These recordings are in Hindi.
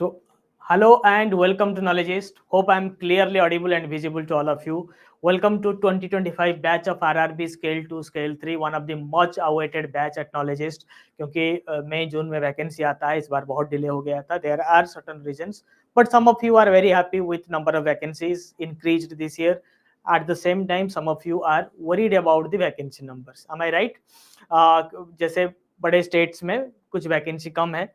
So, hello and welcome to Knowledgist. Hope I'm clearly audible and visible to all of you. Welcome to 2025 batch of RRB Scale 2 Scale 3, one of the much awaited batch at Knowledgist. क्योंकि मई जून में वैकेंसी आता है, इस बार बहुत डिले हो गया था. There are certain reasons, but some of you are very happy with number of vacancies increased this year. At the same time, some of you are worried about the vacancy numbers. Am I right? जैसे बड़े स्टेट्स में कुछ वैकेंसी कम है.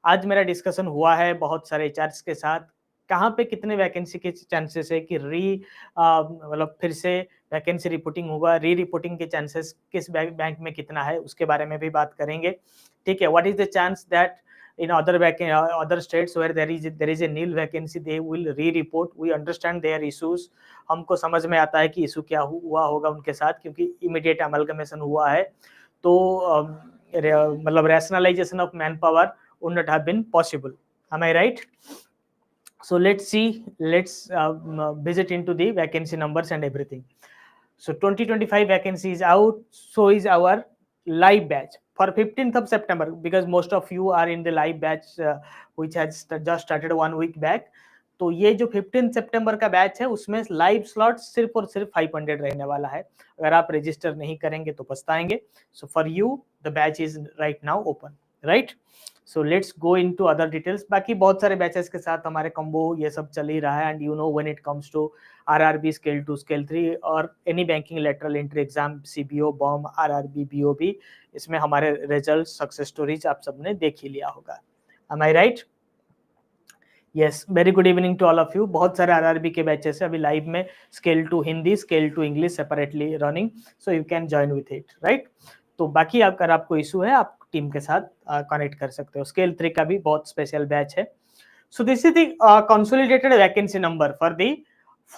आज मेरा डिस्कशन हुआ है बहुत सारे एचआरस के साथ, कहाँ पे कितने वैकेंसी के चांसेस है कि मतलब फिर से वैकेंसी रिपोर्टिंग होगा, रिपोर्टिंग के चांसेस किस बैंक में कितना है, उसके बारे में भी बात करेंगे. ठीक है, what is the chance that in other states where there is a nil vacancy they will re-report. We understand their issues. हमको समझ में आता है कि इशू क्या हुआ होगा उनके साथ, क्योंकि इमीडिएट अमलगमेशन हुआ है, तो मतलब rationalization of manpower would not have been possible. Am I right? So let's visit into the vacancy numbers and everything. So 2025 vacancy is out. So is our live batch for 15th of September, because most of you are in the live batch which has just started 1 week back. तो ये जो 15 सितंबर का बैच है उसमें लाइव स्लॉट सिर्फ और सिर्फ 500 रहने वाला है. अगर आप रजिस्टर नहीं करेंगे तो पछताएंगे. So for you the batch is right now open, right. So let's go into other details. बाकी बहुत सारे बैचेस के साथ हमारे कॉम्बो ये सब चल ही रहा है. And you know when it comes to RRB scale 2 scale 3 और any banking lateral entry exam, CBO, BOM, RRB, BOB, इसमें हमारे रिजल्ट सक्सेस स्टोरीज आप सबने देख ही लिया होगा. Am I right? Yes, very good evening to all of you. बहुत सारे RRB के बैचेस है अभी लाइव में. Scale 2 Hindi, scale 2 English separately running, so you can join with it, right. तो बाकी अगर आपको इशू है आप टीम के साथ कनेक्ट कर सकते हो. स्केल 3 का भी बहुत स्पेशल बैच है. So this is the consolidated vacancy number for the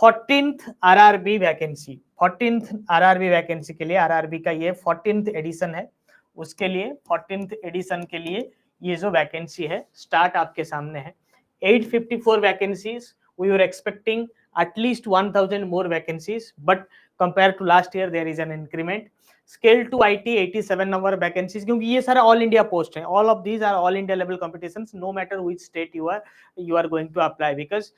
14th RRB vacancy. 14th RRB vacancy के लिए RRB का ये 14th एडिशन है. उसके लिए 14th एडिशन के लिए ये जो वैकेंसी है स्टार्ट आपके सामने है. 854 vacancies. We were expecting at least 1000 more vacancies, but compared to last year there is an increment. Scale 2 IT 87 number of vacancies, क्योंकि ये सारा ऑल इंडिया पोस्ट है. All of these are all India level competitions, no matter which state you are going to apply, because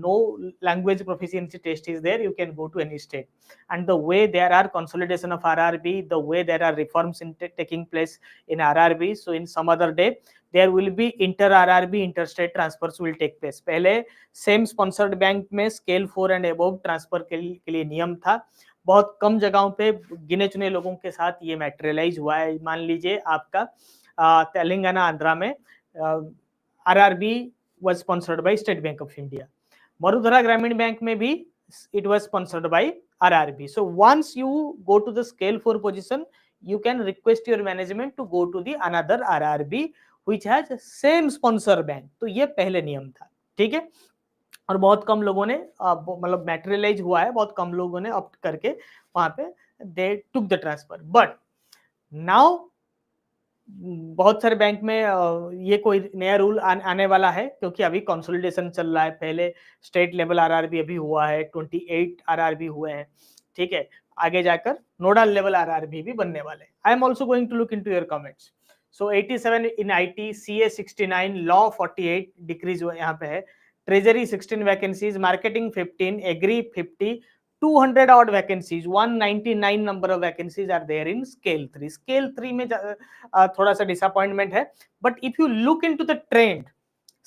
no language proficiency test is there. You can go to any state. And the way there are consolidation of RRB, the way there are reforms taking place in RRB, so in some other day there will be inter RRB interstate transfers will take place. पहले सेम स्पॉन्सर्ड बैंक में स्केल 4 एंड अबव ट्रांसफर के लिए नियम था. बहुत कम जगहों पे गिने चुने लोगों के साथ ये मैटेरियलाइज हुआ है. मान लीजिए आपका तेलंगाना, आंध्रा में RRB was sponsored by state bank of India. Vadodara ग्रामीण बैंक में भी it was sponsored by RRB. So once you go to the scale 4 position, you can request your management to go to the another RRB which has same sponsor bank. तो ये पहले नियम था, ठीक है. और बहुत कम लोगों ने मतलब मैटेरियलाइज हुआ है, बहुत कम लोगों ने ऑप्ट करके वहां पे they took the transfer. But now बहुत सारे बैंक में ये कोई नया रूल आने वाला है, क्योंकि अभी कंसोलिडेशन चल रहा है. पहले स्टेट लेवल RRB अभी हुआ है, 28 RRB हुए हैं, ठीक है. आगे जाकर नोडल लेवल RRB भी बनने वाले. I am also going to look into your comments. So 87 in IT, CA 69, law 48 decrease यहाँ पे है. Treasury 16 vacancies, marketing 15, agri 50, 200 odd vacancies, 199 number of vacancies are there in scale 3. Scale 3 में थोड़ा सा disappointment है, but if you look into the trend,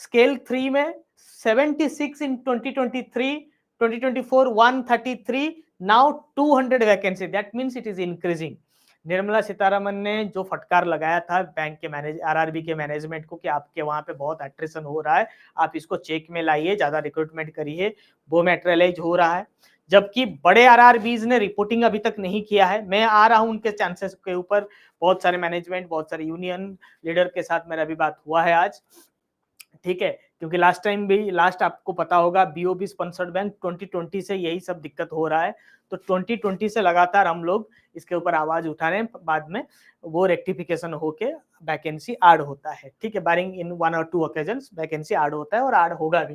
scale 3 में 76 in 2023, 2024 133, now 200 vacancy. That means it is increasing. Nirmala Sitharaman ने जो फटकार लगाया था बैंक के RRB के मैनेजमेंट को कि आपके वहां पे बहुत एट्रिशन हो रहा है, आप इसको चेक में लाइए, ज्यादा रिक्रूटमेंट करिए, वो मैटेरियलाइज हो रहा है. जबकि बड़े RRBs ने रिपोर्टिंग अभी तक नहीं किया है. मैं आ रहा हूं उनके चांसेस के ऊपर. बहुत सारे मैनेजमेंट, बहुत सारे यूनियन लीडर के साथ मेरा भी बात हुआ है आज, ठीक है. क्योंकि लास्ट आपको पता होगा BOB स्पॉन्सर्ड बैंक 2020 से यही सब दिक्कत हो रहा है. तो 2020 से लगातार हम लोग इसके ऊपर आवाज उठा रहे हैं. बाद में वो रेक्टिफिकेशन होके वैकेंसी ऐड होता है, ठीक है. बारिंग इन 1 or 2 occasions वैकेंसी ऐड होता है और ऐड होगा भी,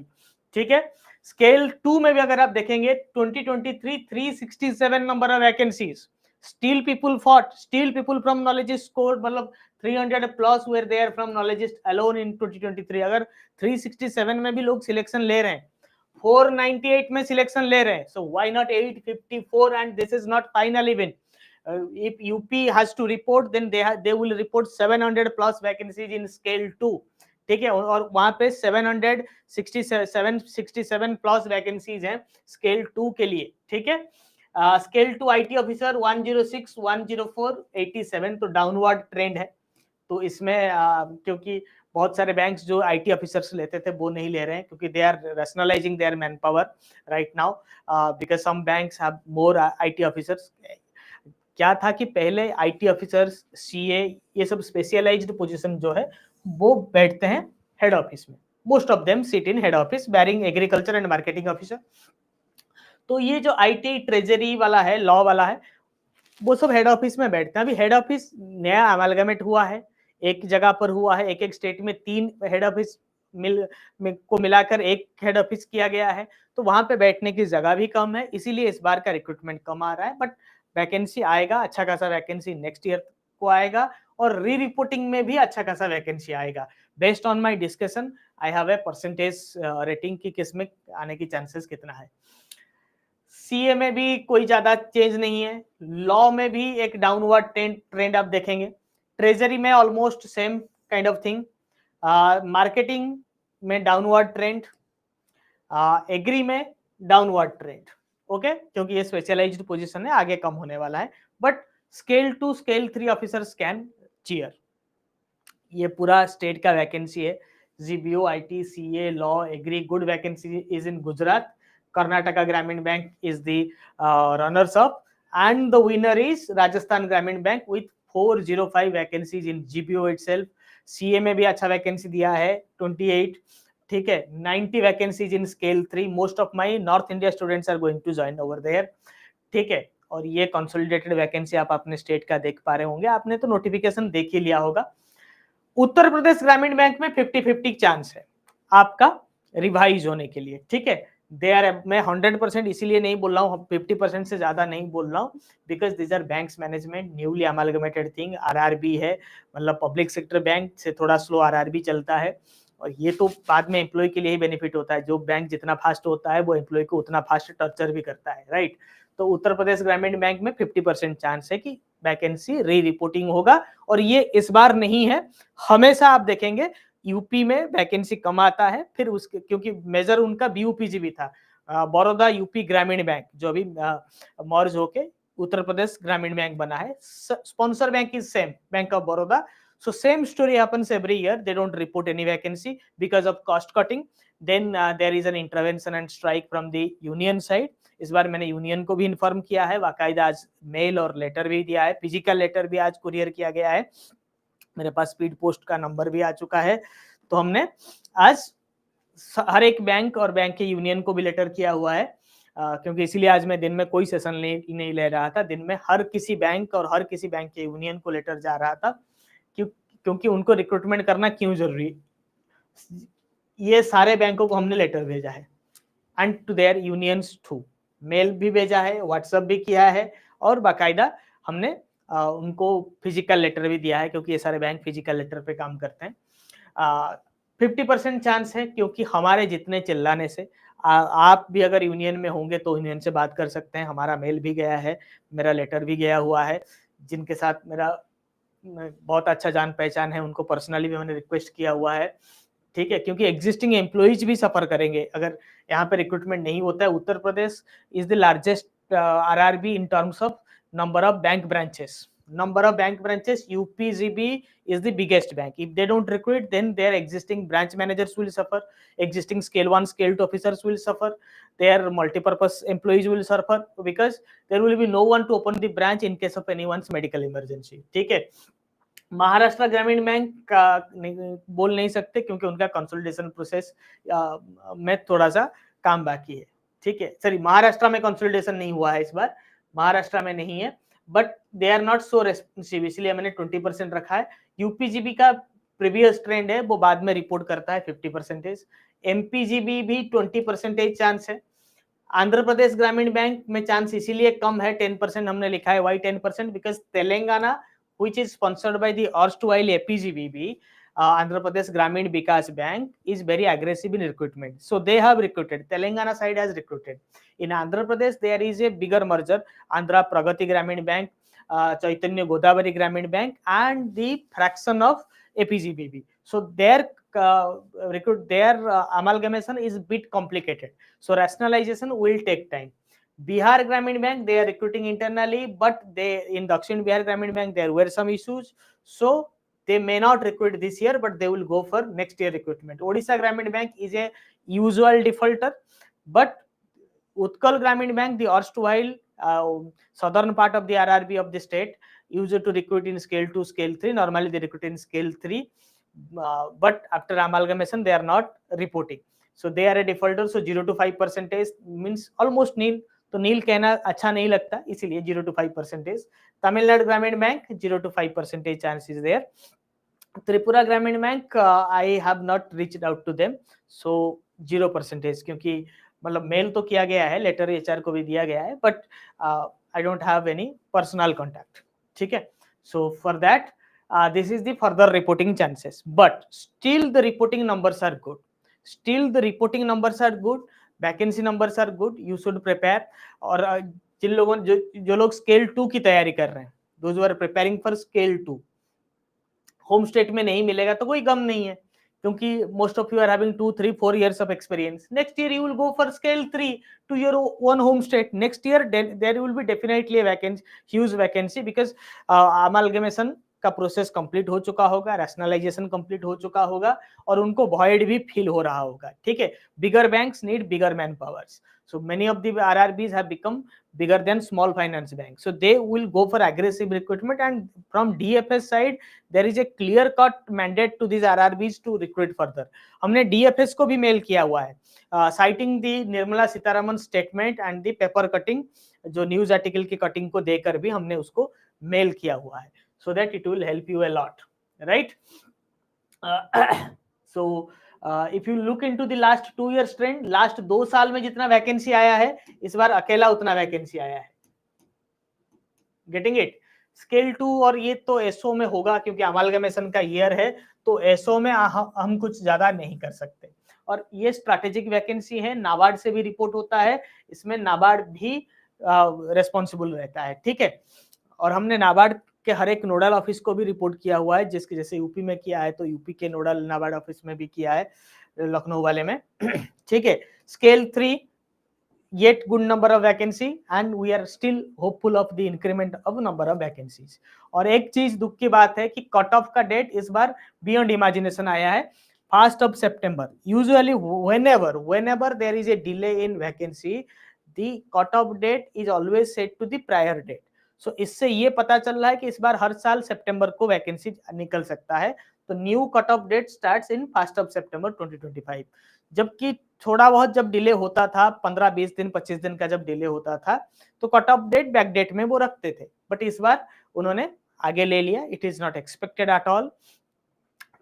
ठीक है. स्केल 2 में भी अगर आप देखेंगे 2023 367 number of vacancies, Still people fought, still people from Knowledgist scored, मतलब 300 plus were there from Knowledgist alone in 2023. अगर 367 में भी लोग सिलेक्शन ले रहे हैं, 498 में सिलेक्शन ले रहे हैं, so why not 854? And this is not final even. If UP has to report, then they will report 700 plus vacancies in scale 2. ठीक है, और वहां पे 767 प्लस वैकेंसीज हैं स्केल 2 के लिए. ठीक है, स्केल 2 आईटी ऑफिसर 106, 104, 87, तो डाउनवर्ड ट्रेंड है. तो इसमें क्योंकि बहुत सारे बैंक्स जो आईटी ऑफिसर्स लेते थे वो नहीं ले रहे हैं, क्योंकि they are rationalising their manpower right now, because some banks have more IT officers. क्या था कि पहले आईटी ऑफिसर्स, सीए, ये सब स्पेशलाइज्ड पोजीशन जो है वो बैठते हैं हेड ऑफिस में. Most of them sit in head office bearing agriculture and marketing officer. तो ये जो आईटी ट्रेजरी वाला है, लॉ वाला है, वो सब हेड ऑफिस में बैठते हैं. अभी हेड ऑफिस नया अमालगमेट हुआ है, एक जगह पर हुआ है, एक एक स्टेट में 3 हेड ऑफिस को मिलाकर एक हेड ऑफिस किया गया है. तो वहां पे बैठने की जगह भी कम है, इसीलिए इस बार का रिक्रूटमेंट कम आ रहा है. बट वैकेंसी आएगा, अच्छा खासा वैकेंसी नेक्स्ट ईयर को आएगा, और री रिपोर्टिंग में भी अच्छा खासा वैकेंसी आएगा. Based on my discussion I have a percentage rating की किसमें आने की चांसेस कितना है. सीए में भी कोई ज्यादा चेंज नहीं है, लॉ में भी एक डाउनवर्ड ट्रेंड आप देखेंगे, ट्रेजरी में almost same kind of thing, marketing में डाउनवर्ड ट्रेंड, एग्री में डाउनवर्ड ट्रेंड. ओके, क्योंकि ये स्पेशलाइज्ड पोजीशन है, आगे कम होने वाला है. But scale 2, scale 3 officers can cheer. ये पूरा स्टेट का वैकेंसी है. GBO, IT, CA, law, agri, good vacancy is in Gujarat. Karnataka Gramin Bank is the runners up, and the winner is Rajasthan Gramin Bank with 405 vacancies in GPO itself. CA में भी अच्छा वैकेंसी दिया है 28. ठीक है, 90 vacancies in scale 3. Most of my North India students are going to join over there. ठीक है, और ये कंसोलिडेटेड वैकेंसी आप अपने स्टेट का देख पा रहे होंगे, आपने तो नोटिफिकेशन देख ही लिया होगा. उत्तर प्रदेश ग्रामीण बैंक में 50-50 चांस है आपका रिवाइज होने के लिए. ठीक है, दे आर, मैं 100% इसीलिए नहीं बोल रहा हूँ, 50% से ज्यादा नहीं बोल रहा हूँ, because this are banks management newly amalgamated thing. RRB है, मतलब पब्लिक सेक्टर बैंक से थोड़ा स्लो आरआरबी चलता है, और ये तो बाद में एम्प्लॉय के लिए ही बेनिफिट होता है. जो बैंक जितना फास्ट होता है वो एम्प्लॉय को उतना फास्ट टर्चर भी करता है, राइट. तो उत्तर प्रदेश ग्रामीण बैंक में 50% चांस है कि वैकेंसी री रिपोर्टिंग होगा, और ये इस बार नहीं है, हमेशा आप देखेंगे यूपी में वैकेंसी कम आता है. फिर उसके, क्योंकि मेजर उनका बीयूपीजीबी था, बड़ौदा यूपी ग्रामीण बैंक, जो अभी मर्ज होके उत्तर प्रदेश ग्रामीण बैंक बना है. Sponsor bank is same, bank of Baroda. So same story happens every year. They don't report any vacancy because of cost cutting. Then there is an intervention and strike from the union side. इस बार मैंने यूनियन को भी इन्फॉर्म किया है, बाकायदा आज मेल और लेटर भी दिया है, फिजिकल लेटर भी आज कुरियर किया गया है, मेरे पास स्पीड पोस्ट का नंबर भी आ चुका है. तो हमने आज हर एक बैंक और बैंक के यूनियन को भी लेटर किया हुआ है, क्योंकि इसीलिए आज मैं दिन में कोई सेशन नहीं ले रहा था. दिन में हर किसी बैंक और हर किसी बैंक के यूनियन को लेटर जा रहा था, क्योंकि उनको रिक्रूटमेंट करना क्यों जरूरी. ये सारे बैंकों को हमने लेटर भेजा है, and to their unions too, mail भी भेजा है, व्हाट्सएप भी किया है, और बाकायदा हमने उनको फिजिकल लेटर भी दिया है, क्योंकि ये सारे बैंक फिजिकल लेटर पे काम करते हैं. 50% चांस है, क्योंकि हमारे जितने चिल्लाने से आप भी अगर यूनियन में होंगे तो यूनियन से बात कर सकते हैं. हमारा मेल भी गया है, मेरा लेटर भी गया हुआ है, जिनके साथ मेरा बहुत अच्छा जान पहचान है उनको पर्सनली भी मैंने रिक्वेस्ट किया हुआ है. ठीक है, क्योंकि एग्जिस्टिंग एम्प्लॉइज भी सफर करेंगे अगर यहाँ पे रिक्रूटमेंट नहीं होता है. Uttar Pradesh is the largest RRB in terms of number of bank branches. UPGB is the biggest bank. If they don't recruit, then their existing branch managers will suffer, existing scale 1, scale 2 officers will suffer, their multi-purpose employees will suffer, because there will be no one to open the branch in case of anyone's medical emergency. ठीक है, महाराष्ट्र ग्रामीण बैंक का बोल नहीं सकते, क्योंकि उनका कंसोलिडेशन प्रोसेस में थोड़ा सा काम बाकी है. ठीक है, सॉरी, महाराष्ट्र में कंसोलिडेशन नहीं हुआ है इस बार, महाराष्ट्र में नहीं है, but they are not so responsive, इसलिए मैंने 20% रखा है. यूपीजीबी का प्रीवियस ट्रेंड है, वो बाद में रिपोर्ट करता है 50%. एमपीजीबी भी 20% चांस है. आंध्र प्रदेश ग्रामीण बैंक में चांस इसीलिए कम है, 10% हमने लिखा है. Why 10%? Because Telangana which is sponsored by the erstwhile APGBB, Andhra Pradesh Gramin Vikas Bank, is very aggressive in recruitment. So they have recruited. Telangana side has recruited. In Andhra Pradesh, there is a bigger merger. Andhra Pragati Gramin Bank, Chaitanya Godavari Gramin Bank, and the fraction of APGBB. So their amalgamation is a bit complicated. So rationalization will take time. Bihar Gramin Bank, they are recruiting internally, but they in Dakshin Bihar Gramin Bank there were some issues, so they may not recruit this year, but they will go for next year recruitment. Odisha Gramin Bank is a usual defaulter, but Utkal Gramin Bank, the erstwhile southern part of the RRB of the state, used to recruit in scale 2, scale 3. Normally they recruit in scale 3, but after amalgamation they are not reporting. So they are a defaulter. So 0 to 5% means almost nil. तो नील कहना अच्छा नहीं लगता, इसीलिए 0 to 5%. Tamil Nadu Gramin bank 0 to 5% chance is there. Tripura Gramin bank I have not reached out to them, so 0%, क्योंकि मतलब मेल तो किया गया है, लेटर एचआर को भी दिया गया है, but I don't have any personal contact. ठीक है, so for that this is the further reporting chances, but still the reporting numbers are good. Still the reporting numbers are good, vacancy numbers are good, you should prepare. और जिन लोगों जो लोग स्केल 2 की तैयारी कर रहे हैं, those who are preparing for scale 2, home state में नहीं मिलेगा तो कोई गम नहीं है, क्योंकि most of you are having 2, 3, 4 years of experience. Next year you will go for scale 3 to your own home state. Next year there will be definitely a vacancy, huge vacancy, because amalgamation का प्रोसेस कंप्लीट हो चुका होगा, रैशनलाइजेशन कंप्लीट हो चुका होगा, और उनको वॉइड भी फील हो रहा होगा. ठीक है, bigger banks need bigger man powers. So many of the RRBs have become bigger than small finance banks. So they will go for aggressive recruitment, and from DFS side there is a clear cut mandate to these RRBs to recruit further. हमने DFS को भी मेल किया हुआ है, citing the Nirmala Sitharaman statement and the paper cutting, जो न्यूज आर्टिकल की कटिंग को देकर भी हमने उसको मेल किया हुआ है, so that it will help you a lot, right? So if you look into the last 2 years trend, last 2 साल में जितना वैकेंसी आया है, इस बार अकेला उतना वैकेंसी आया है. Getting it? स्केल 2 और ये तो एसओ में होगा, क्योंकि अमालगमेशन का ईयर है, तो एसओ में हम कुछ ज्यादा नहीं कर सकते. और ये स्ट्रैटेजिक वैकेंसी है, नाबार्ड से भी रिपोर्ट होता है, इसमें नाबार्ड भी रेस्पॉन्सिबल रहता है. ठीक है, और हमने नाबार्ड के हर एक नोडल ऑफिस को भी रिपोर्ट किया हुआ है, जिसके जैसे यूपी में किया है तो यूपी के नोडल नाबार्ड ऑफिस में भी किया है, लखनऊ वाले में. ठीक है, scale 3 yet good number of vacancy, and we are still hopeful of the increment of number of vacancies. और एक चीज दुख की बात है कि कट ऑफ का डेट इस बार बियॉन्ड इमेजिनेशन आया है, 1st of September. Usually whenever there is a delay in vacancy, the cut off date is always set to the prior date. So इससे ये पता चल रहा है कि इस बार हर साल सितंबर को वैकेंसी निकल सकता है, तो new cut off date starts in 1st of September 2025. जबकि थोड़ा बहुत जब डिले होता था, 15-20 दिन 25 दिन का जब डिले होता था, तो cut off date back date में वो रखते थे, बट इस बार उन्होंने आगे ले लिया. It is not expected at all.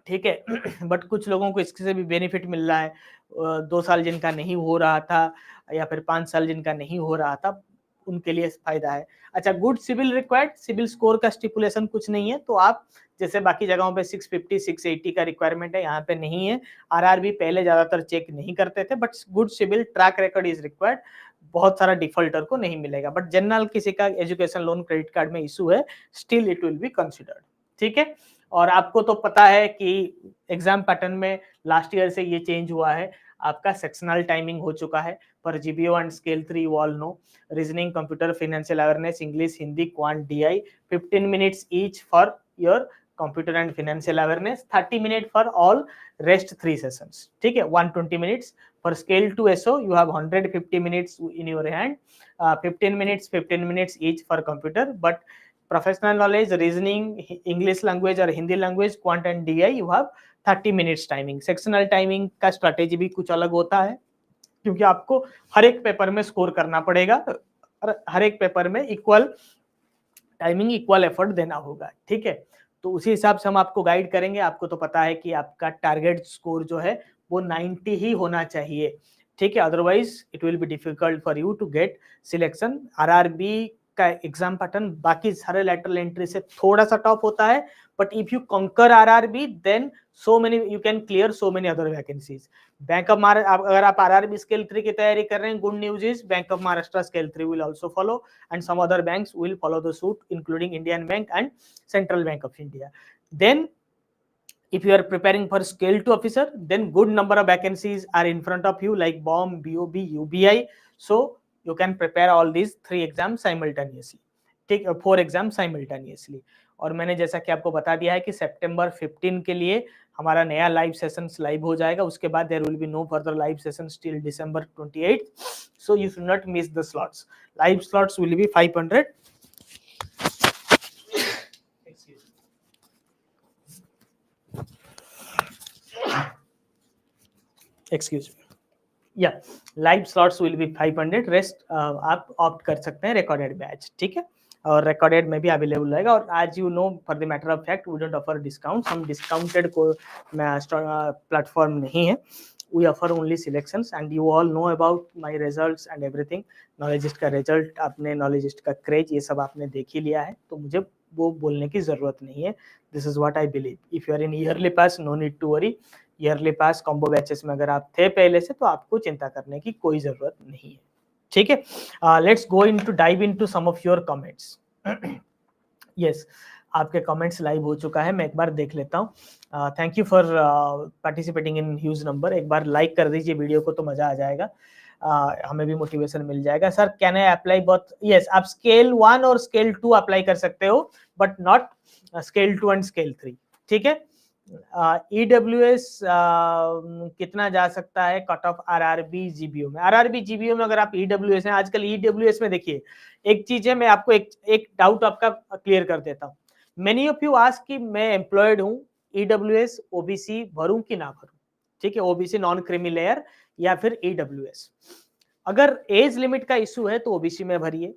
ठीक है, बट कुछ लोगों को इससे भी बेनिफिट मिल रहा है. 2 साल जिनका नहीं हो रहा था, या फिर 5 साल जिनका नहीं हो रहा था, उनके लिए फायदा है. अच्छा, good CIBIL required, CIBIL score का स्टिपुलेशन कुछ नहीं है, तो आप जैसे बाकी जगहों पे 650 680 का रिक्वायरमेंट है, यहाँ पे नहीं है. आरआरबी पहले ज्यादातर चेक नहीं करते थे, but good CIBIL track record is required. बहुत सारा डिफॉल्टर को नहीं मिलेगा, बट जनरल किसी का एजुकेशन लोन क्रेडिट कार्ड में इशू है, still it will be considered. ठीक है, और आपको तो पता है कि एग्जाम पैटर्न में लास्ट ईयर से ये चेंज हुआ है. आपका सेक्शनल टाइमिंग हो चुका है पर GBO and scale 3 you all know. Reasoning, computer, financial awareness, English, Hindi, quant, DI, 15 minutes each for your computer and financial awareness, 30 minutes for all rest 3 sessions. ठीक है, 120 minutes for scale 2 SO. You have 150 minutes in your hand, 15 minutes each for computer. But professional knowledge, reasoning, English language or Hindi language, quant and DI, you have 30 minutes timing. Sectional timing का strategy भी कुछ अलग होता है, क्योंकि आपको हर एक पेपर में स्कोर करना पड़ेगा और हर एक पेपर में इक्वल टाइमिंग, इक्वल एफर्ट देना होगा. ठीक है, तो उसी हिसाब से हम आपको गाइड करेंगे. आपको तो पता है कि आपका टारगेट स्कोर जो है वो 90 ही होना चाहिए. ठीक है, otherwise it will be difficult for you to get selection. RRB का एग्जाम पैटर्न बाकी सारे लैटरल एंट्री से थोड़ा सा टफ होता है, बट इफ यू कंकर RRB then so many you can clear so many other vacancies. Bank of Maharashtra, अगर आप आरआरबी स्केल 3 की तैयारी कर रहे हैं, good news is bank of Maharashtra scale 3 will also follow and some other banks will follow the suit including Indian bank and central bank of India. Then if you are preparing for scale 2 officer, then good number of vacancies are in front of you like BOM, BOB, UBI, so you can prepare all these 3 exams simultaneously, ठीक, 4 exams simultaneously। और मैंने जैसा कि आपको बता दिया है कि सितंबर 15 के लिए हमारा नया लाइव सेशंस लाइव हो जाएगा, उसके बाद there will be no further live sessions till December 28, so you should not miss the slots। live slots will be 500। Excuse me, या live slots will be 500, rest आप ऑप्ट कर सकते हैं रिकॉर्डेड बैच, ठीक है, और रिकॉर्डेड में भी अवेलेबल रहेगा। और आज you know for the matter of fact we don't offer discount, हम डिस्काउंटेड को प्लेटफॉर्म नहीं है, we offer only selections and you all know about my results and everything। नॉलेजिस्ट का रिजल्ट, आपने नॉलेजिस्ट का क्रेज, ये सब आपने देख ही लिया है, तो मुझे वो बोलने की जरूरत नहीं है। This is what I believe. If you are in early pass, no need to worry. Early pass combo batches में अगर आप थे पहले से, तो आपको चिंता करने की कोई जरूरत नहीं है, ठीक है। Let's go into dive into some of your comments. Yes, आपके कमेंट्स लाइव हो चुका है, मैं एक बार देख लेता हूँ। Thank you for participating in huge number. एक बार लाइक कर दीजिए वीडियो को तो मजा आ जाएगा, हमें भी मोटिवेशन मिल जाएगा। Sir can I apply both? Yes, आप स्केल 1 और स्केल 2 अप्लाई कर सकते हो, but not scale 2 and scale 3, ठीक है। ईडब्ल्यूएस कितना जा सकता है कट ऑफ आरआरबी जीबीओ में? आरआरबी जीबीओ में अगर आप ईडब्ल्यूएस हैं, आजकल ईडब्ल्यूएस में देखिए एक चीज है, मैं आपको एक डाउट आपका क्लियर कर देता हूँ। मेनी ऑफ यू आस्क कि मैं एम्प्लॉयड हूँ, ईडब्ल्यूएस ओबीसी भरूं कि ना भरूं, ठीक है, ओबीसी नॉन क्रीमी लेयर या फिर ईडब्ल्यूएस। अगर एज लिमिट का इशू है तो ओबीसी में भरिए।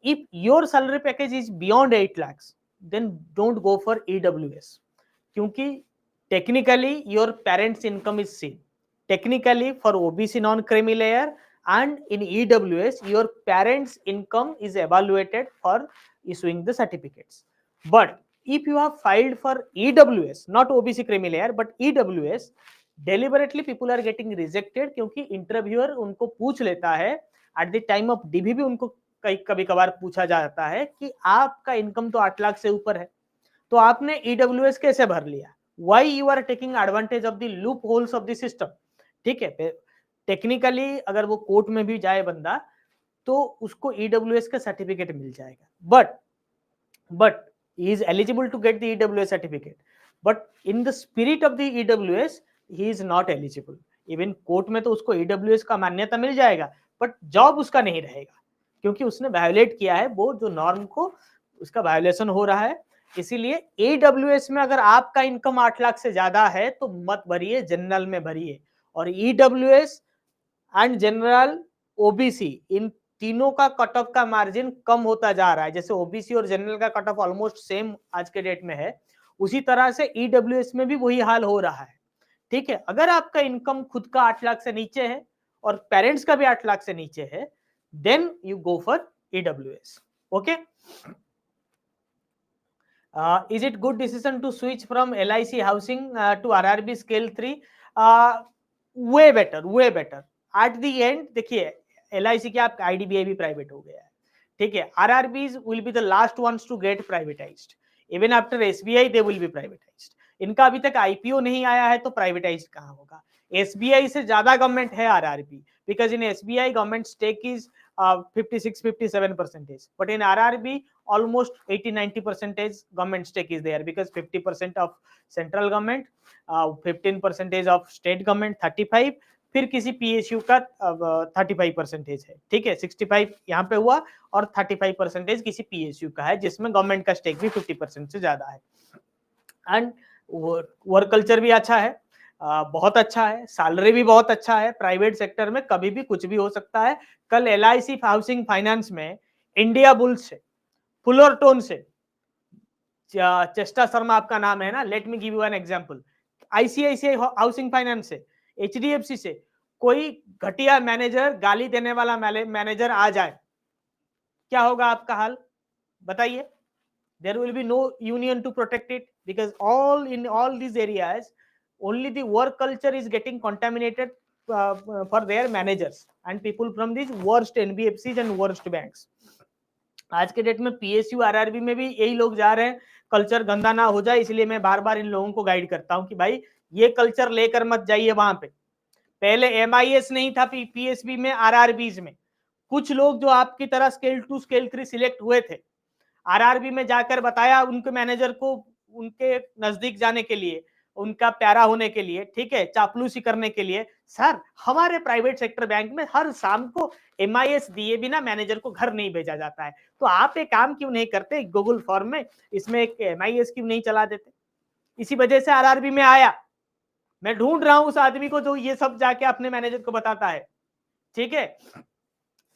If your salary package is beyond 8 lakh then don't go for EWS, क्योंकि technically your parents income is same. Technically for OBC non creamy layer and in EWS your parents income is evaluated for issuing the certificates, but if you have filed for EWS, not OBC creamy layer but EWS, deliberately people are getting rejected क्योंकि इंटरव्यूअर उनको पूछ लेता है at the time of DV भी उनको कभी कभार पूछा जाता है कि आपका इनकम तो 8 लाख से ऊपर है, तो आपने EWS कैसे भर लिया? Why you are taking advantage of the loopholes of the system, ठीक है। टेक्निकली अगर वो कोर्ट में भी जाए बंदा तो उसको ईडब्ल्यूएस का सर्टिफिकेट मिल जाएगा, but he is eligible to get the EWS certificate, but in the spirit of the EWS he is not eligible. Even court में तो उसको ईडब्ल्यूएस का मान्यता मिल जाएगा, बट जॉब उसका नहीं रहेगा, क्योंकि उसने वायोलेट किया है, वो जो नॉर्म को उसका वायोलेशन हो रहा है। इसीलिए ईडब्ल्यूएस में अगर आपका इनकम 8 लाख से ज्यादा है तो मत भरिए, जनरल में भरिए। और ईडब्ल्यूएस एंड जनरल ओबीसी इन तीनों का कट ऑफ का मार्जिन कम होता जा रहा है। जैसे ओबीसी और जनरल का कट ऑफ ऑलमोस्ट सेम आज के डेट में है, उसी तरह से ईडब्ल्यूएस में भी वही हाल हो रहा है, ठीक है। अगर आपका इनकम खुद का 8 लाख से नीचे है और पेरेंट्स का भी 8 लाख से नीचे है, then you go for EWS, okay. Is it good decision to switch from LIC housing to RRB scale 3? Way better। At the end देखिए LIC के आप IDBI भी प्राइवेट हो गया है, ठीक है। RRBs will be the last ones to get privatized, even after SBI they will be privatized। इनका अभी तक IPO नहीं आया है तो प्राइवेटाइज कहाँ होगा? SBI से ज्यादा गवर्नमेंट है RRB, because in SBI government stake is 56-57%, but in RRB almost 80-90% government stake is there, because 50% of central government, 15% of state government, 35, फिर किसी PSU का 35% है, ठीक है। 65 यहाँ पे हुआ और 35% किसी PSU का है, जिसमें गवर्नमेंट का स्टेक भी 50% से ज्यादा है। एंड वर्क कल्चर भी अच्छा है, बहुत अच्छा है, सैलरी भी बहुत अच्छा है। प्राइवेट सेक्टर में कभी भी कुछ भी हो सकता है। कल LIC हाउसिंग फाइनेंस में इंडिया बुल्स से, फुलरटोन से, चेस्टा शर्मा आपका नाम है ना, let me give you an example, ICICI housing finance से, HDFC से, कोई घटिया मैनेजर, गाली देने वाला मैनेजर आ जाए, क्या होगा आपका हाल बताइए? There will be no union to protect it, because in all these areas only the work culture is getting contaminated for their managers and people from these worst NBFCs and worst banks. आज के डेट में PSU RRB में भी यही लोग जा रहे हैं, कल्चर गंदा ना हो जाए, इसलिए मैं बार बार इन लोगों को गाइड करता हूं कि भाई ये कल्चर लेकर मत जाइए वहां पे। पहले MIS नहीं था PSB में, RRBs में कुछ लोग जो आपकी तरह स्केल 2 स्केल 3 सिलेक्ट हुए थे, RRB में जाकर बताया उनके मैनेजर को, उनके नजदीक जाने के लिए, उनका प्यारा होने के लिए, ठीक है, चापलूसी करने के लिए, सर हमारे प्राइवेट सेक्टर बैंक में हर शाम को MIS दिए बिना मैनेजर को घर नहीं भेजा जाता है, तो आप एक काम क्यों नहीं करते, गूगल फॉर्म में इसमें एक MIS क्यों नहीं चला देते? इसी वजह से RRB में आया। मैं ढूंढ रहा हूं उस आदमी को जो ये सब जाके अपने मैनेजर को बताता है, ठीक है।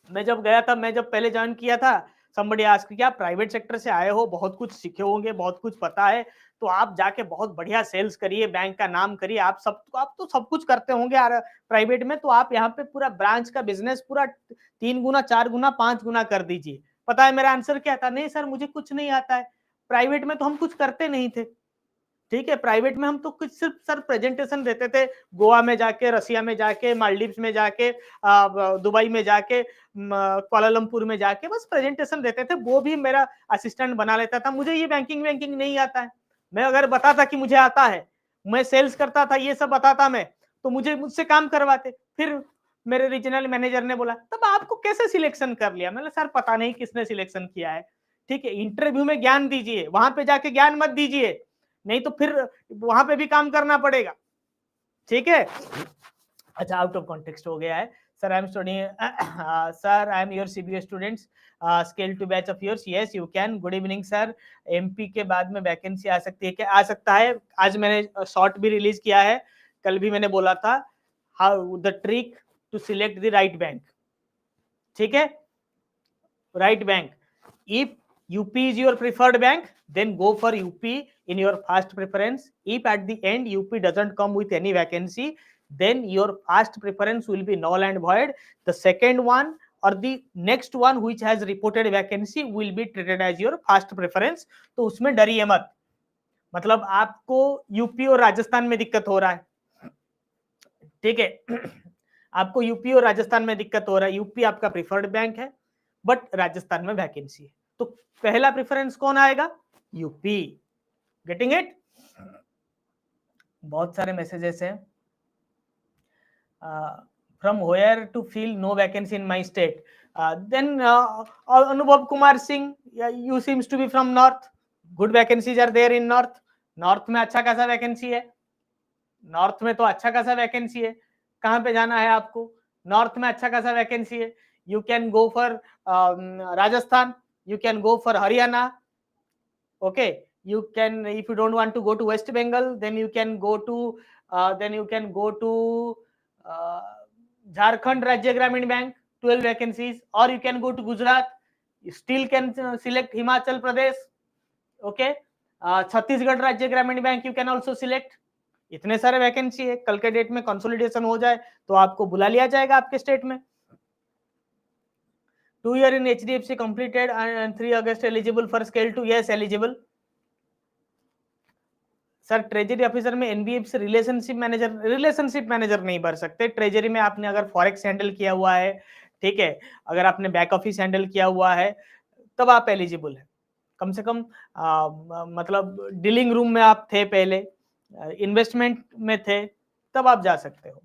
मैं जब गया था, मैं जब पहले ज्वाइन किया था, somebody asked कि आप प्राइवेट सेक्टर से आए हो, बहुत कुछ सीखे होंगे, बहुत कुछ पता है, तो आप जाके बहुत बढ़िया सेल्स करिए, बैंक का नाम करिए, आप तो सब कुछ करते होंगे यार प्राइवेट में, तो आप यहाँ पे पूरा ब्रांच का बिजनेस पूरा 3 गुना 4 गुना 5 गुना कर दीजिए। पता है मेरा आंसर क्या था? नहीं सर मुझे कुछ नहीं आता है, प्राइवेट में तो हम कुछ करते नहीं थे, ठीक है, प्राइवेट में हम तो कुछ सिर्फ सर प्रेजेंटेशन देते थे, गोवा में जाके, रसिया में जाके, मालदीव्स में जाके, दुबई में जाके, कुआलालंपुर में जाके बस प्रेजेंटेशन देते थे, वो भी मेरा असिस्टेंट बना लेता था। मुझे ये बैंकिंग नहीं आता है। मैं अगर बताता कि मुझे आता है, मैं सेल्स करता था, ये सब बताता मैं, तो मुझसे काम करवाते। फिर मेरे रीजनल मैनेजर ने बोला तब आपको कैसे सिलेक्शन कर लिया? मैंने सर पता नहीं किसने सिलेक्शन किया है, ठीक है, इंटरव्यू में ज्ञान दीजिए, वहां पे जाके ज्ञान मत दीजिए, नहीं तो फिर वहां पे भी काम करना पड़ेगा, ठीक है। अच्छा, आउट ऑफ कॉन्टेक्स्ट हो गया है। Sir I am studying, sir I am your CBA students, scale 2 batch of yours, yes you can. Good evening sir, MP के बाद में वैकेंसी आ सकती है क्या? आ सकता है। आज मैंने शॉर्ट भी रिलीज किया है, कल भी मैंने बोला था, how the trick to select the right bank, ठीक है, right bank. If UP is your preferred bank, then go for UP in your first preference. If at the end UP doesn't come with any vacancy, then your first preference will be null and void. The second one or the next one which has reported vacancy will be treated as your first preference. तो उसमें डरिए मत, मतलब आपको यूपी और राजस्थान में दिक्कत हो रहा है, ठीक है, आपको यूपी और राजस्थान में दिक्कत हो रहा है, यूपी आपका प्रिफर्ड बैंक है बट राजस्थान में वैकेंसी है, तो पहला प्रेफरेंस कौन आएगा? यूपी। Getting it? बहुत सारे मैसेजेस हैं। From where to feel no vacancy in my state? Then Anubhav Kumar Singh, you seems to be from north, good vacancies are there in north. North में अच्छा खासा वैकेंसी है, नॉर्थ में तो अच्छा खासा वैकेंसी है। कहां पे जाना है आपको? नॉर्थ में अच्छा खासा वैकेंसी है। You can go for Rajasthan, you can go for Haryana, okay, you can, if you don't want to go to West Bengal, then you can go to Jharkhand Rajya Gramin Bank, 12 vacancies, or you can go to Gujarat, you still can select Himachal Pradesh, okay, Chhattisgarh Rajya Gramin Bank you can also select। इतने सारे वैकेंसी है, कल के डेट में कंसोलिडेशन हो जाए तो आपको बुला लिया जाएगा आपके स्टेट में। 2 year in HDFC completed and 3 August eligible for scale 2, yes eligible। Sir treasury officer में NBFC रिलेशनशिप मैनेजर नहीं भर सकते। ट्रेजरी में आपने अगर फॉरेक्स हैंडल किया हुआ है, ठीक है, अगर आपने बैक ऑफिस हैंडल किया हुआ है तब आप एलिजिबल है। कम से कम मतलब डीलिंग रूम में आप थे पहले, इन्वेस्टमेंट में थे, तब आप जा सकते हो।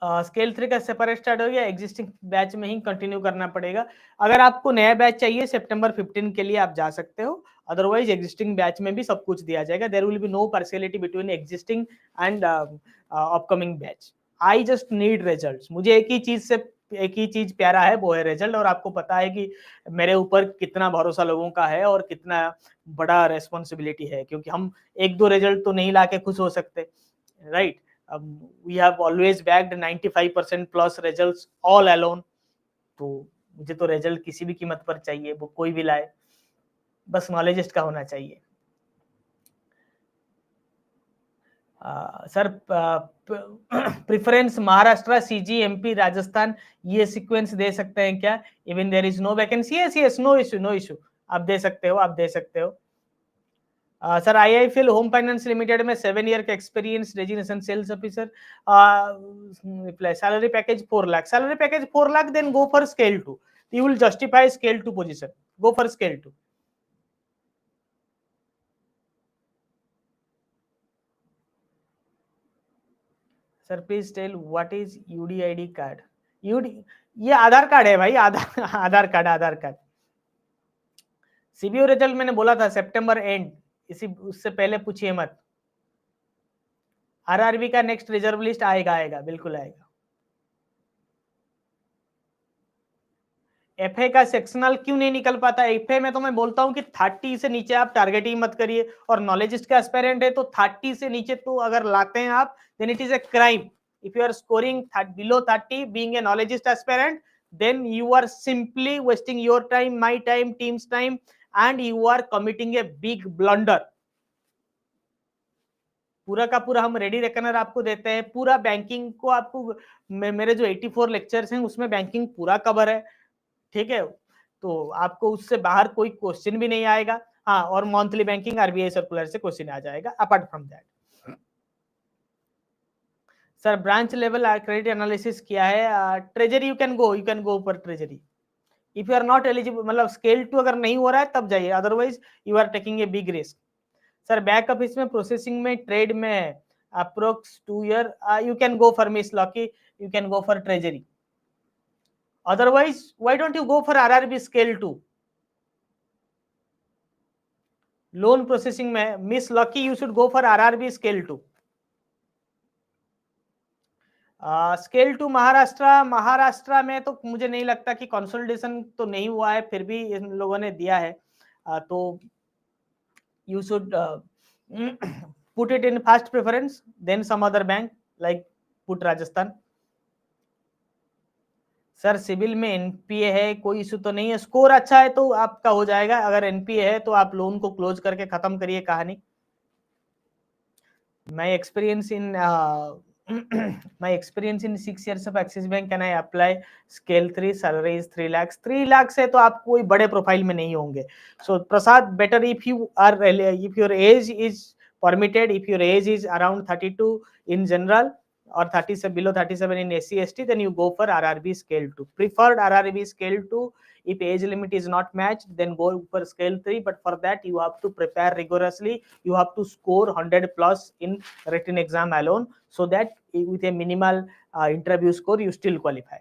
स्केल 3 का सेपरेट स्टार्ट हो गया, एग्जिस्टिंग बैच में ही कंटिन्यू करना पड़ेगा। अगर आपको नया बैच चाहिए सितंबर 15 के लिए आप जा सकते हो, अदरवाइज एग्जिस्टिंग बैच में भी सब कुछ दिया जाएगा। There will be no partiality between existing and upcoming batch. I just need results. मुझे एक ही चीज प्यारा है, वो है रिजल्ट। और आपको पता है कि मेरे ऊपर कितना भरोसा लोगों का है और कितना बड़ा रेस्पॉन्सिबिलिटी है, क्योंकि हम एक दो रिजल्ट तो नहीं लाके खुश हो सकते, right. We have always backed 95% plus results all alone। तो मुझे तो रिजल्ट किसी भी कीमत पर चाहिए, वो कोई भी लाए, बस नॉलेजिस्ट का होना चाहिए। Sir preference Maharashtra, CG, MP, Rajasthan, ये सीक्वेंस दे सकते हैं क्या? Even there is no vacancy? Yes yes, no issue, no issue, आप दे सकते हो, आप दे सकते हो। Sir IIFL home finance limited में 7 ईयर का experience, resignation sales officer, salary package 4 lakh, salary package 4 lakh, then go for scale 2, you will justify scale 2 position, go for scale 2. Sir please tell what is UDID card? UD, ये आधार कार्ड है भाई, Aadhaar Aadhaar card, Aadhaar card. CBO result मैंने बोला था सितंबर एंड, इसी उससे पहले पूछिए मत। आरआरबी का नेक्स्ट रिजर्व लिस्ट आएगा, आएगा, बिल्कुल आएगा। एफए का सेक्शनल क्यों नहीं निकल पाता? एफए में तो मैं बोलता हूं कि 30 से नीचे आप टारगेट ही मत करिए, और नॉलेजिस्ट का एस्पिरेंट है तो 30 से नीचे तो अगर लाते हैं आप, then it is a crime. If you are scoring below 30 being a Knowledgist aspirant, then you are simply wasting your time, my time, team's time, and you are committing a big blunder. पूरा का पूरा हम रेडी रेकनर आपको देते हैं, पूरा बैंकिंग को आपको, मेरे जो 84 लेक्चर्स हैं उसमें बैंकिंग पूरा कवर है, ठीक है? तो आपको उससे बाहर कोई क्वेश्चन भी नहीं आएगा। हाँ, और मंथली बैंकिंग आरबीआई सर्कुलर से क्वेश्चन आ जाएगा apart from that. Sir branch level credit analysis किया है, treasury you can go for treasury. If you are not eligible, मतलब स्केल 2 अगर नहीं हो रहा है तब जाइए, otherwise you are taking a big risk. Sir back office में, प्रोसेसिंग में, ट्रेड में है, approx 2 year, you can go for miss lucky, you can go for treasury. Otherwise, why don't you go for RRB scale 2? Loan processing में Miss Lucky, you should go for RRB scale 2. Scale 2 Maharashtra में तो मुझे नहीं लगता कि कंसोलिडेशन तो नहीं हुआ है, फिर भी इन लोगों ने दिया है, तो you should put it in first preference, then some other bank like put Rajasthan. Sir CIBIL में एनपीए है, कोई इशू तो नहीं है, स्कोर अच्छा है तो आपका हो जाएगा। अगर एनपीए है तो आप लोन को क्लोज करके खत्म करिए कहानी। My experience in my experience in 6 years of Axis Bank, can I apply scale 3? Salary is 3 lakhs, 3 lakh से तो आप कोई बड़े प्रोफाइल में नहीं होंगे। So Prasad, better if you are, if your age is permitted, if your age is around 32 in general or 30 से below 37 in SC ST, then you go for RRB scale 2, preferred RRB scale 2. If age limit is not matched, then go for scale 3, but for that you have to prepare rigorously, you have to score 100 plus in written exam alone, so that with a minimal interview score you still qualify.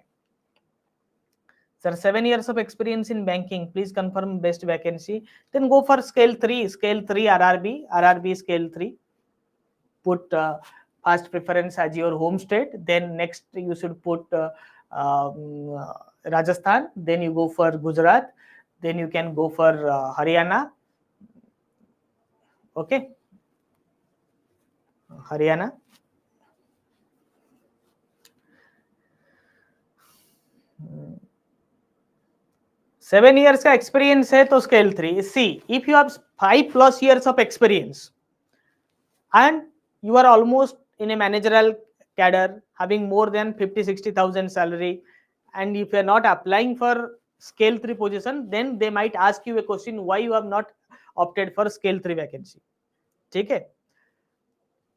Sir 7 years of experience in banking, please confirm best vacancy, then go for scale 3, RRB scale 3. Put first preference as your home state, then next you should put Rajasthan, then you go for Gujarat, then you can go for Haryana. Okay, Haryana. Seven years का एक्सपीरियंस है तो scale 3. See if you have 5+ years of experience and you are almost in a managerial cadre having more than 50-60,000 salary, and if you are not applying for scale 3 position, then they might ask you a question, why you have not opted for scale 3 vacancy. ठीक है,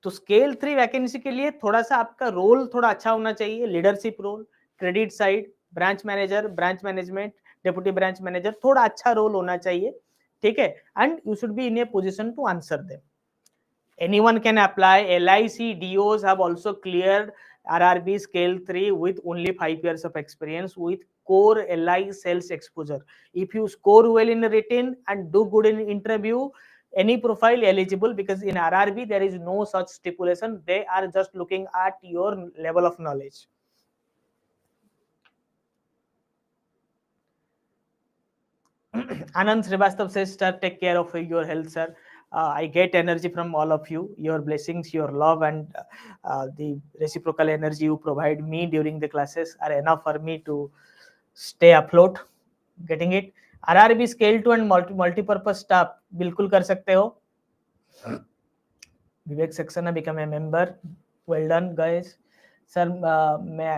तो स्केल 3 वैकेंसी के लिए थोड़ा सा आपका रोल थोड़ा अच्छा होना चाहिए, leadership role, credit side, branch manager, branch management, deputy branch manager, थोड़ा अच्छा रोल होना चाहिए, ठीक है, and you should be in a position to answer them. Anyone can apply. LIC DOs have also cleared RRB scale 3 with only 5 years of experience with core LI sales exposure. If you score well in written and do good in interview, any profile eligible, because in RRB there is no such stipulation. They are just looking at your level of knowledge. Anand Srivastav says, sir, take care of your health, sir. I get energy from all of you. Your blessings, your love, and the reciprocal energy you provide me during the classes are enough for me to stay afloat. Getting it? RRB scale 2 and multi-purpose staff बिल्कुल कर सकते हो. Vivek Saxena become a member. Well done guys. Sir मैं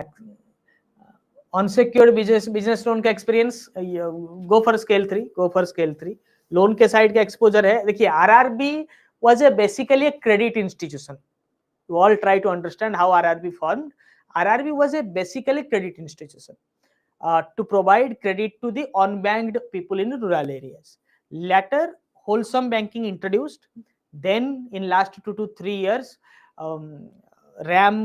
अनसिक्योर्ड बिजनेस लोन का experience, go for scale 3 loan के साइड का एक्सपोजर है. देखिए RRB was a basically credit institution. You all try to understand how RRB formed. RRB was a basically credit institution to provide credit to the unbanked people in rural areas. Later, wholesome banking introduced. Then, in last 2 to 3 years, RAM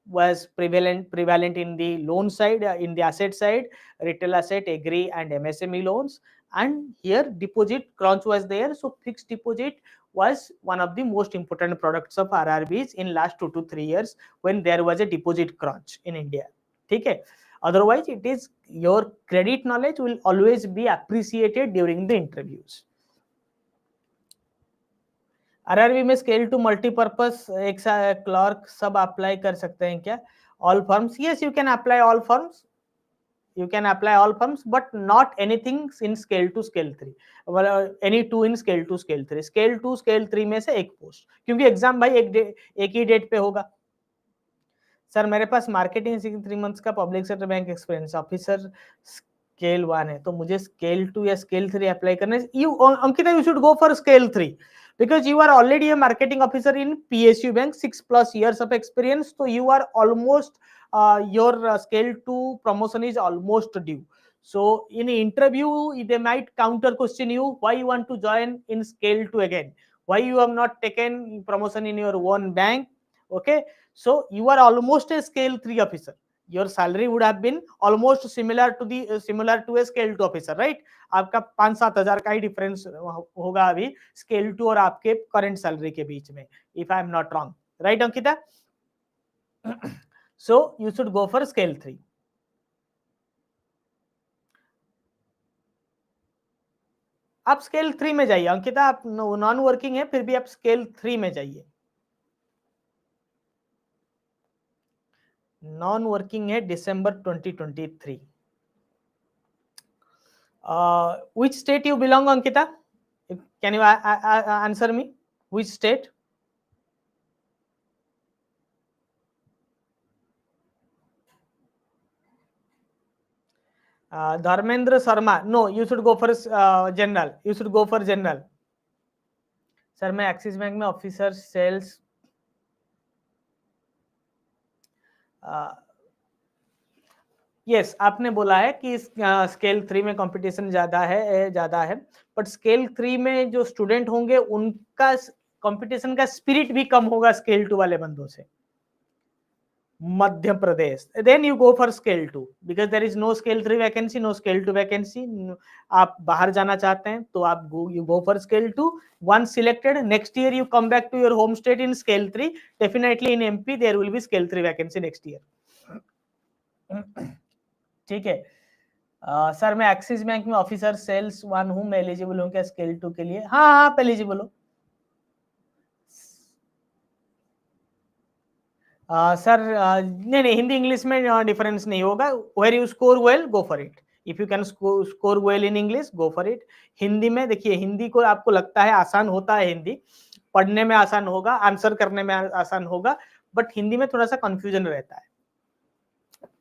was prevalent in the loan side, in the asset side, retail asset, agri, and MSME loans. And here, deposit crunch was there. So, fixed deposit was one of the most important products of RRBs in last 2 to 3 years when there was a deposit crunch in India. Okay. Otherwise, it is your credit knowledge will always be appreciated during the interviews. RRB में स्केल टू मल्टीपर्पस एक क्लर्क सब अप्लाई कर सकते हैं क्या? All firms, yes you can apply all firms, you can apply all firms but not anything in scale 2 scale 3, any two in scale 2 scale 3. scale 2 scale 3 में से एक पोस्ट, क्योंकि एग्जाम भाई एक ही डेट पे होगा. सर मेरे पास मार्केटिंग 3 मंथ्स का public sector bank experience, officer scale 1 है, तो मुझे स्केल 2 या स्केल 3 अप्लाई करना है. You Ankita you should go for scale 3 because you are already a marketing officer in PSU bank, 6+ years of experience, so you are almost your scale 2 promotion is almost due. So in interview they might counter question you why you want to join in scale 2 again, why you have not taken promotion in your own bank. Okay, so you are almost a scale 3 officer, your salary would have been almost similar to a scale 2 officer, right? आपका 5-7 हजार का ही डिफरेंस होगा अभी स्केल 2 और आपके करंट सैलरी के बीच में, if I am not wrong, right Ankita? So you should go for scale 3. आप स्केल 3 में जाइए अंकिता, आप नॉन वर्किंग है फिर भी आप स्केल 3 में जाइए. नॉन वर्किंग है दिसंबर 2023. Which state you belong, Ankita? Can you answer me? Which state? Dharmendra Sharma. No, you should go for general. You should go for general. Sir मैं एक्सिस बैंक में ऑफिसर सेल्स यस आपने बोला है कि स्केल 3 में कंपटीशन ज्यादा है, बट स्केल 3 में जो स्टूडेंट होंगे उनका कंपटीशन का स्पिरिट भी कम होगा स्केल 2 वाले बंदों से. Madhya Pradesh, then you go for scale 2 because there is no scale 3 vacancy, no scale 2 vacancy. आप बाहर जाना चाहते हैं तो आप you go for scale 2. once selected, next year you come back to your home state in scale 3. definitely in MP there will be scale 3 vacancy next year. ठीक है. सर मैं एक्सिस बैंक में ऑफिसर सेल्स 1 हूं, मैं एलिजिबल हूं क्या स्केल 2 के लिए? हाँ आप एलिजिबल हो. सर नहीं हिंदी इंग्लिश में डिफरेंस नहीं होगा. Where you score well go for it. If you can score well in English go for it. Hindi में देखिए, हिंदी को आपको लगता है आसान होता है, हिंदी पढ़ने में आसान होगा, आंसर करने में आसान होगा, बट हिंदी में थोड़ा सा कंफ्यूजन रहता है.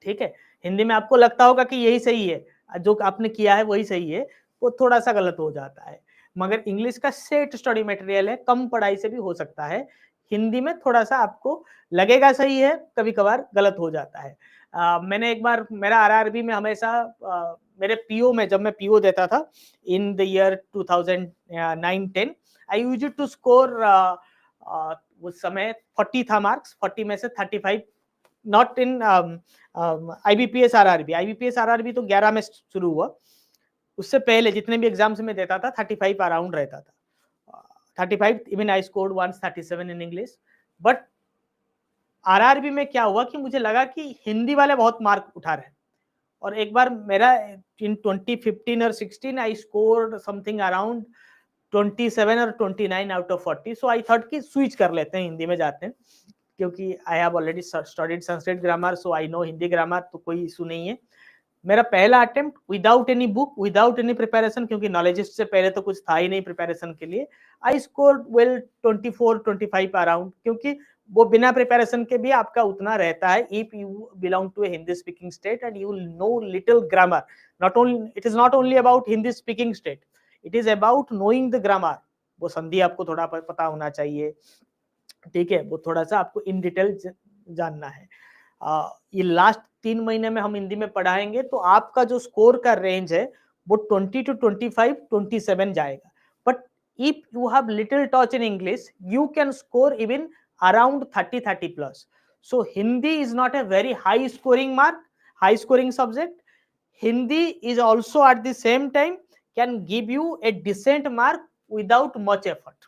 ठीक है, हिंदी में आपको लगता होगा कि यही सही है, जो आपने किया है वही सही है, वो थोड़ा सा गलत हो जाता है. मगर इंग्लिश का सेट स्टडी मटेरियल है, कम पढ़ाई से भी हो सकता है. हिंदी में थोड़ा सा आपको लगेगा सही है, कभी कभार गलत हो जाता है. मैंने एक बार मेरा आरआरबी में हमेशा मेरे पीओ में, जब मैं पीओ देता था in the year 2009-10, I used to score उस समय 40 था मार्क्स, 40 में से 35 नॉट इन IBPS RRB तो 11 में शुरू हुआ. उससे पहले जितने भी एग्जाम्स में देता था 35 अराउंड रहता था. 35 even I scored once 37 in English. But RRB में क्या हुआ कि मुझे लगा कि हिंदी वाले बहुत मार्क उठा रहे हैं, और एक बार मेरा इन 2015 और 16 आई स्कोर्ड समथिंग अराउंड 27 और 29 out of 40. So I thought कि स्विच कर लेते हैं, हिंदी में जाते हैं, क्योंकि I have already studied Sanskrit grammar, so I know Hindi grammar, तो कोई इशू नहीं है. मेरा पहला attempt without any book, without any preparation, क्योंकि नॉलेजिस्ट से पहले तो कुछ था ही नहीं प्रिपरेशन के लिए। आई स्कोर वेल 24-25 अराउंड, क्योंकि वो बिना प्रिपरेशन के भी आपका उतना रहता है। If you belong to a Hindi speaking state and you will know little grammar, not only it is not only about Hindi speaking state, it is about knowing the grammar. वो संधि आपको थोड़ा पता होना चाहिए, ठीक है, वो थोड़ा सा आपको इन डिटेल जानना है। ये लास्ट 3 महीने में हम हिंदी में पढ़ाएंगे, तो आपका जो स्कोर का रेंज है वो 20 to 25, 27 जाएगा। But if you have little touch in English, you can score even around 30 plus. So Hindi is not a very high scoring mark, high scoring subject. Hindi is also at the same time can give you a decent mark without much effort,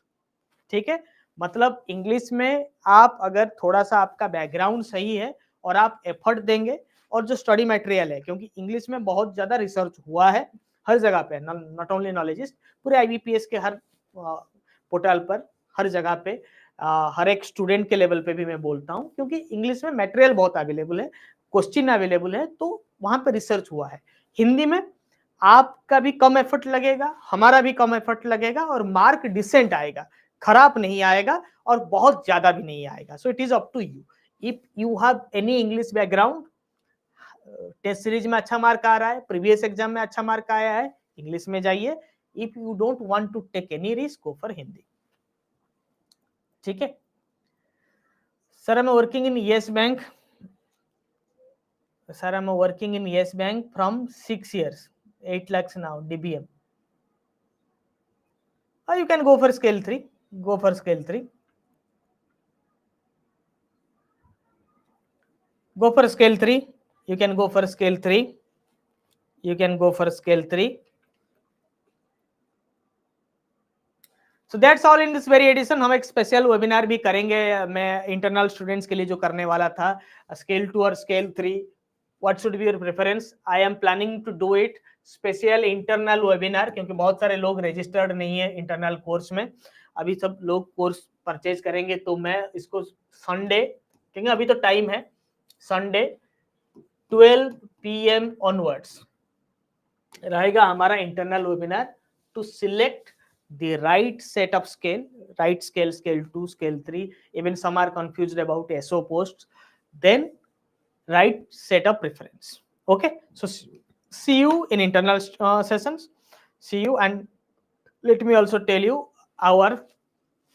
ठीक है। मतलब इंग्लिश में आप अगर थोड़ा सा आपका बैकग्राउंड सही है और आप एफर्ट देंगे, और जो स्टडी मटेरियल है, क्योंकि इंग्लिश में बहुत ज्यादा रिसर्च हुआ है हर जगह पे, नॉट ओनली नॉलेजिस्ट, पूरे आईबीपीएस के हर पोर्टल पर, हर जगह पे, हर एक स्टूडेंट के लेवल पे भी मैं बोलता हूँ, क्योंकि इंग्लिश में मटेरियल बहुत अवेलेबल है, क्वेश्चन अवेलेबल है, तो वहां पर रिसर्च हुआ है। हिंदी में आपका भी कम एफर्ट लगेगा, हमारा भी कम एफर्ट लगेगा, और मार्क डिसेंट आएगा, खराब नहीं आएगा और बहुत ज्यादा भी नहीं आएगा। So it is up to you. If you have any English background, test series में अच्छा मार्क आ रहा है, प्रीवियस एग्जाम में अच्छा मार्क आया है, इंग्लिश में जाइए। If you don't want to take any risk, go for Hindi, ठीक है। Sir I am working in Yes bank, sir I am working in Yes bank from 6 years, 8 lakhs now, DBM. You can go for scale 3, go for scale 3, go for scale 3, you can go for scale 3, you can go for scale 3. So that's all in this very edition. हम एक स्पेशल वेबिनार भी करेंगे, मैं इंटरनल स्टूडेंट्स के लिए जो करने वाला था, स्केल 2 और scale 3, what should be your preference. I am planning to do it special internal webinar, क्योंकि बहुत सारे लोग रजिस्टर्ड नहीं है इंटरनल कोर्स में। अभी सब लोग कोर्स परचेज करेंगे, तो मैं इसको संडे, क्योंकि अभी तो टाइम है, संडे 12 PM ऑनवर्ड्स रहेगा हमारा internal webinar, to select the right set of scale, right scale, scale 2, scale 3, even some are confused about SO posts, then right set of preference. Okay, so see you in internal sessions, see you. And let me also tell you our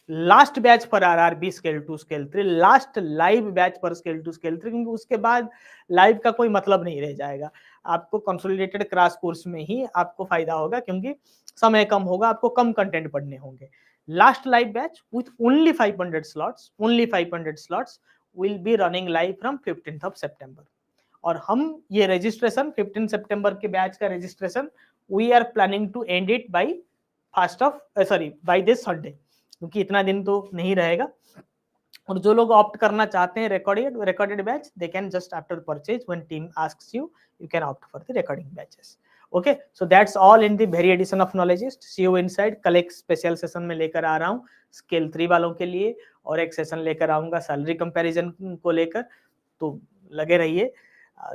last batch पर RRB scale 2 scale 3, last live batch पर स्केल 2 स्केल 3, क्योंकि उसके बाद लाइव का कोई मतलब नहीं रह जाएगा। आपको कंसोलिडेटेड क्रैश कोर्स में ही आपको फायदा होगा, क्योंकि समय कम होगा, आपको कम कंटेंट पढ़ने होंगे। Last live batch with only 500 slots, only 500 slots will B running live from 15th September। और हम ये रजिस्ट्रेशन 15 सितंबर के बैच का registration we are planning to end it by by this Sunday, क्योंकि इतना दिन तो नहीं रहेगा। और जो लोग ऑप्ट करना चाहते हैं recorded batch, they can just after purchase when team asks you, you can opt for the recording batches. Okay, so that's all in the very edition of Knowledgist. See you inside. कल एक स्पेशल सेशन में लेकर आ रहा हूँ स्केल 3 वालों के लिए, और एक सेशन लेकर आऊंगा सैलरी कंपैरिजन को लेकर, तो लगे रहिए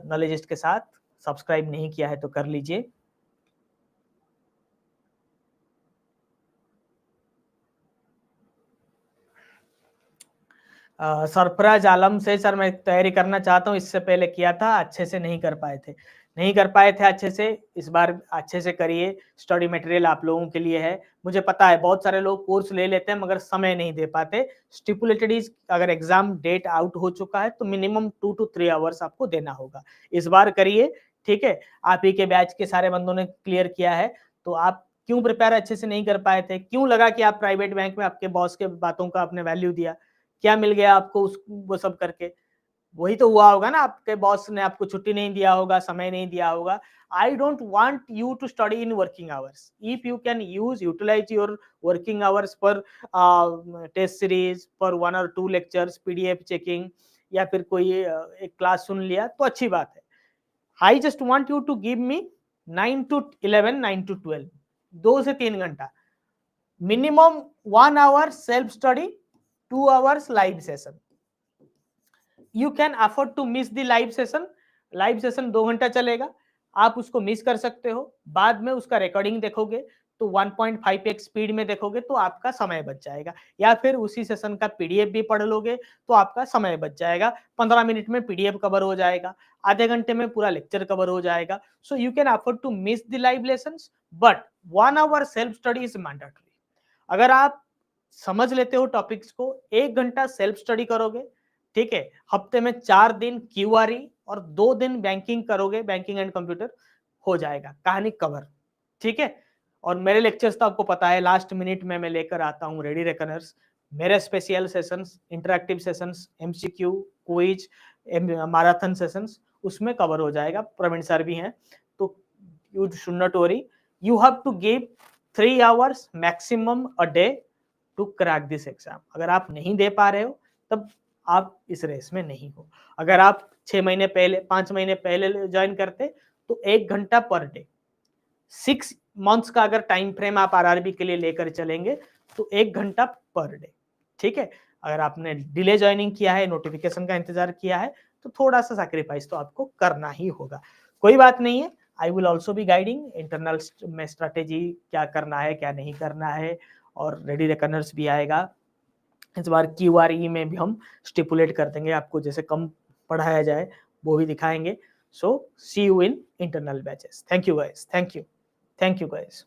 नॉलेजिस्ट के साथ। सब्सक्राइब नहीं किया है तो कर लीजिए। सरफराज आलम से, सर मैं तैयारी करना चाहता हूँ, इससे पहले किया था, अच्छे से नहीं कर पाए थे, नहीं कर पाए थे अच्छे से, इस बार अच्छे से करिए। स्टडी मटेरियल आप लोगों के लिए है, मुझे पता है बहुत सारे लोग कोर्स ले लेते हैं मगर समय नहीं दे पाते। स्टिपुलेटेड इज, अगर एग्जाम डेट आउट हो चुका है तो मिनिमम 2 to 3 आवर्स आपको देना होगा, इस बार करिए, ठीक है। आप ही के बैच के सारे बंदों ने क्लियर किया है, तो आप क्यों प्रिपेयर अच्छे से नहीं कर पाए थे, क्यों लगा कि आप प्राइवेट बैंक में आपके बॉस के बातों का आपने वैल्यू दिया, क्या मिल गया आपको उस वो सब करके, वही तो हुआ होगा ना, आपके बॉस ने आपको छुट्टी नहीं दिया होगा, समय नहीं दिया होगा। I don't want you to study in working hours. If you can utilise your working hours पर टेस्ट सीरीज, पर 1 or 2 लेक्चर्स, पीडीएफ चेकिंग, या फिर कोई एक क्लास सुन लिया तो अच्छी बात है। I just want you to give me 9 to 11, 9 to 12, 2 से 3 घंटा minimum, 1 hour self study, 2 hours live session. You can afford to miss the live session. Live session 2 घंटा चलेगा, आप उसको मिस कर सकते हो, बाद में उसका रिकॉर्डिंग देखोगे तो 1.5x स्पीड में देखोगे तो आपका समय बच जाएगा, या फिर उसी सेशन का पीडीएफ भी पढ़ लोगे तो आपका समय बच जाएगा। 15 मिनट में पीडीएफ कवर हो जाएगा, आधे घंटे में पूरा लेक्चर कवर हो जाएगा। So you can afford to miss the live lessons, but 1 hour self study is mandatory. अगर आप समझ लेते हो टॉपिक्स को, 1 घंटा सेल्फ स्टडी करोगे, ठीक है, हफ्ते में 4 दिन क्यूआरई और 2 दिन बैंकिंग करोगे, बैंकिंग एंड कंप्यूटर, हो जाएगा कहानी कवर, ठीक है। और मेरे लेक्चर्स तो आपको पता है लास्ट मिनट में मैं लेकर आता हूँ रेडी रेकनर्स, मेरे special sessions, interactive sessions, MCQ, quiz, marathon sessions, उसमें कवर हो जाएगा। प्रवीण सर भी हैं, तो you should not worry, you have to give 3 hours maximum a day to crack this exam. अगर आप नहीं दे पा रहे हो तब आप इस रेस में नहीं हो। अगर आप 6 महीने पहले, 5 महीने पहले ज्वाइन करते तो 1 घंटा पर डे, 6 मंथ्स का अगर टाइम फ्रेम आप आरआरबी के लिए लेकर चलेंगे तो 1 घंटा पर डे, ठीक है। अगर आपने डिले ज्वाइनिंग किया है, नोटिफिकेशन का इंतजार किया है, तो थोड़ा सा सैक्रिफाइस तो आपको करना ही होगा। कोई बात नहीं है, I will also be guiding internal में स्ट्रैटेजी, क्या करना है क्या नहीं करना है, और रेडी रेकनर्स भी आएगा। इस बार क्यूआरई में भी हम स्टिपुलेट कर देंगे, आपको जैसे कम पढ़ाया जाए वो भी दिखाएंगे। So see you in internal batches. Thank you guys, thank you guys.